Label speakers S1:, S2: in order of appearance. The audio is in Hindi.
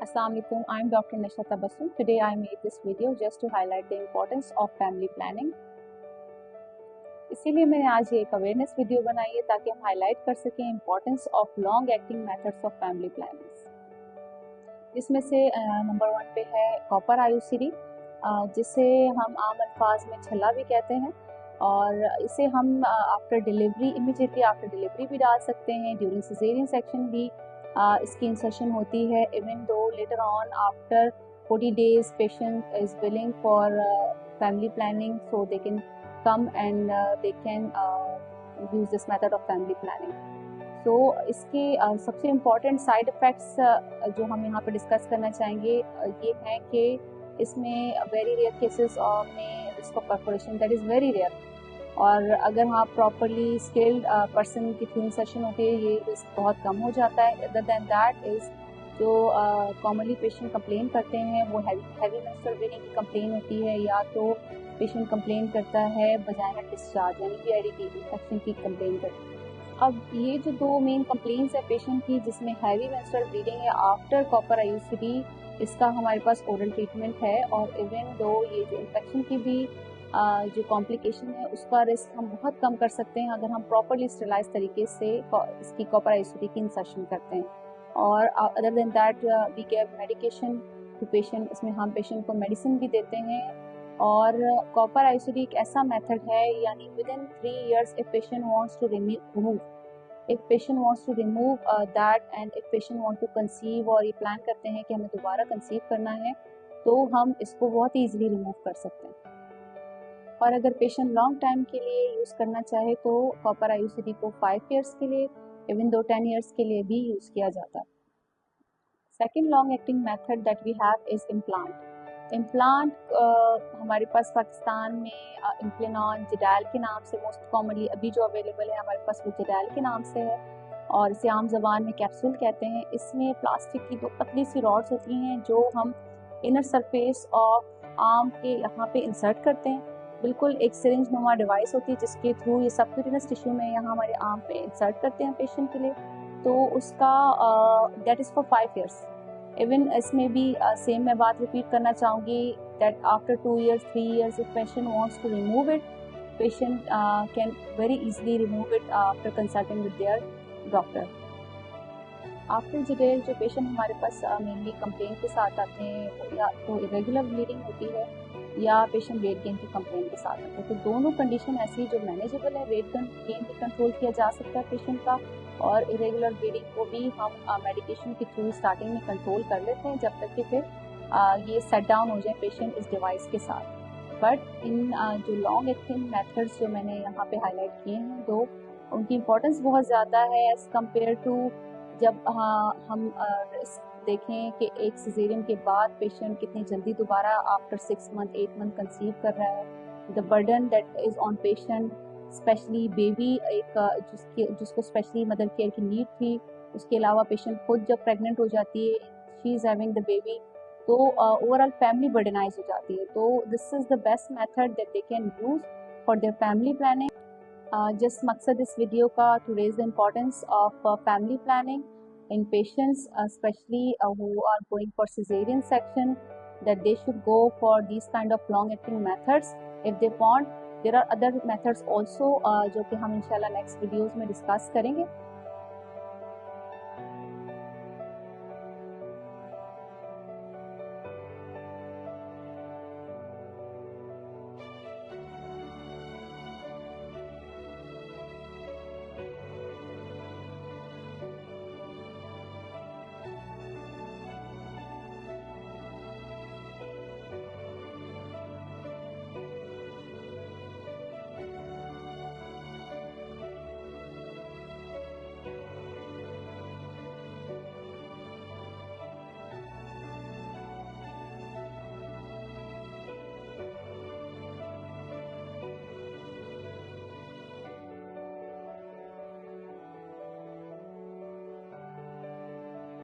S1: Assalamualaikum, I'm Dr. Nisha Tabassum. Today I made this video just to highlight the importance of family planning. इसीलिए मैंने आज ये एक अवेयरनेस वीडियो बनाई है ताकि हम हाईलाइट कर सकें importance of long acting methods of family planning. जिसमें से नंबर 1 पे है कॉपर आयुसीडी, जिसे हम आम अल्फाज में छल्ला भी कहते हैं, और इसे हम after delivery, immediately after delivery भी डाल सकते हैं। ड्यूरिंग सिजेरियन सेक्शन भी इसकी इंसर्शन होती है। Even though later on after 40 days patient is willing for family planning, so they can come and they can use this method of family planning. So इसके सबसे इम्पॉर्टेंट साइड इफ़ेक्ट्स जो हम यहाँ पे डिस्कस करना चाहेंगे ये हैं कि इसमें वेरी रेयर केसेस में risk of perforation, that is very rare, और अगर वहाँ प्रॉपरली स्किल्ड पर्सन की थ्रू इंसर्शन होती है ये रिस्क बहुत कम हो जाता है। अदर दैन दैट इज़ जो कॉमनली पेशेंट कंप्लेन करते हैं वो हैवी मेंस्ट्रुअल ब्लीडिंग की कंप्लेन होती है, या तो पेशेंट कंप्लेन करता है वजाइनल डिस्चार्ज यानी पीआईडी की इन्फेक्शन की कंप्लेन करता है। अब ये जो दो मेन कंप्लेंट्स है पेशेंट की, जिसमें हैवी मेंस्ट्रुअल ब्लीडिंग है आफ्टर कॉपर आईयूसीडी, इसका हमारे पास ओरल ट्रीटमेंट है। और इवन दो ये जो इन्फेक्शन की भी जो कॉम्प्लिकेशन है उसका रिस्क हम बहुत कम कर सकते हैं अगर हम प्रॉपरली स्टेलाइज तरीके से इसकी कॉपर आईयूसीडी की इंसर्शन करते हैं। और other than that we give medication to patient, इसमें हम पेशेंट को मेडिसिन भी देते हैं। और कॉपर आईयूसीडी एक ऐसा मेथड है, यानी within 3 years if patient wants to remove that, and if patient want to conceive, और ये प्लान करते हैं कि हमें दोबारा कंसीव करना है, तो हम इसको बहुत ईजिली रिमूव कर सकते हैं। और अगर पेशेंट लॉन्ग टाइम के लिए यूज़ करना चाहे तो कॉपर आईयूसीडी को 5 years के लिए, इवन दो 10 years के लिए भी यूज़ किया जाता है। Second long acting method that we have is implant. हमारे पास पाकिस्तान में इम्प्लिनॉन जिडाल के नाम से मोस्ट कॉमनली अभी जो अवेलेबल है हमारे पास वो जिडाल के नाम से है, और इसे आम ज़बान में कैप्सूल कहते हैं। इसमें प्लास्टिक की 2 पतली सी रॉड्स होती हैं जो हम इनर सरफेस ऑफ आर्म के यहाँ पे इंसर्ट करते हैं। बिल्कुल एक सिरिंज नुमा डिवाइस होती है जिसके थ्रू ये सबक्यूटेनियस टिश्यू में यहाँ हमारे आर्म पे इंसर्ट करते हैं पेशेंट के लिए। तो उसका that is for 5 years। Even इसमें भी सेम मैं बात रिपीट करना चाहूँगी that after 2 years 3 years if patient wants to remove it, patient can very easily remove it after consulting with their doctor. After जिडेल जो पेशेंट हमारे पास मेनली कंप्लेन के साथ आते हैं, या तो इरेगुलर ब्लीडिंग होती है या पेशेंट वेट गेन की कंप्लेन के साथ आते हैं, तो दोनों कंडीशन ऐसी जो मैनेजेबल है। वेट गेन भी कंट्रोल किया जा सकता है पेशेंट का, और इरेगुलर ब्लीडिंग को भी हम मेडिकेशन के थ्रू स्टार्टिंग में कंट्रोल कर लेते हैं जब तक कि फिर ये सेट डाउन हो जाए पेशेंट इस डिवाइस के साथ। बट इन जो लॉन्ग एक्टिंग मेथड्स जो मैंने यहाँ पे हाईलाइट किए हैं दो, उनकी इम्पोर्टेंस बहुत ज़्यादा है एज़ कम्पेयर टू जब हम देखें कि एक सिजेरियन के बाद पेशेंट कितनी जल्दी दोबारा आफ्टर 6 month 8 month कंसीव कर रहा है। The burden that is on patient, specially baby जिसको स्पेशली मदर केयर की नीड थी, उसके अलावा पेशेंट खुद जब प्रेग्नेंट हो जाती है, she is having the baby, तो ओवरऑल फैमिली बर्डनाइज हो जाती है। तो this is the best method that they can use for their family planning. Just मकसद इस वीडियो का to raise the importance of family planning in patients especially who are going for cesarean section, that they should go for these kind of long acting methods if they want. There are other methods also जो कि हम इंशाल्लाह नेक्स्ट वीडियोस में डिस्कस करेंगे।